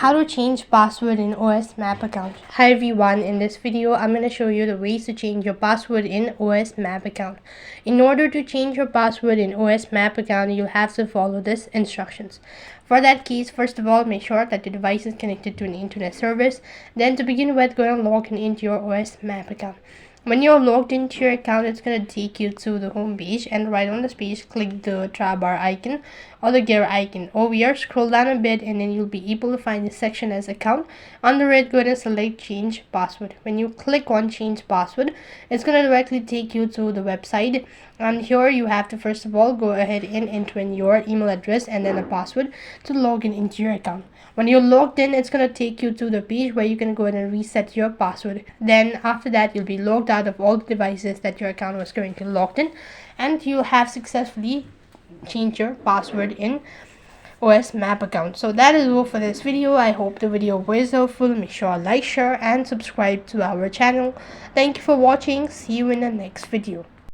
How to change password in OS Map account. Hi everyone, in this video I'm going to show you the ways to change your password in OS Map account. In order to change your password in OS Map account, you'll have to follow these instructions. For that case, first of all, make sure that your device is connected to an internet service. Then to begin with, go and log into your OS Map account. When you're logged into your account, it's going to take you to the home page, and right on this page click the tab bar icon or the gear icon. Over here, scroll down a bit and then you'll be able to find the section as account. Under it, go ahead and select change password. When you click on change password, it's going to directly take you to the website, and here you have to first of all go ahead and enter in your email address and then a password to log into your account. When you're logged in, it's going to take you to the page where you can go ahead and reset your password. Then after that, you'll be logged out of all the devices that your account was currently logged in, and you have successfully changed your password in OS Map account. So that is all for this video. I hope the video was helpful. Make sure to like, share and subscribe to our channel. Thank you for watching. See you in the next video.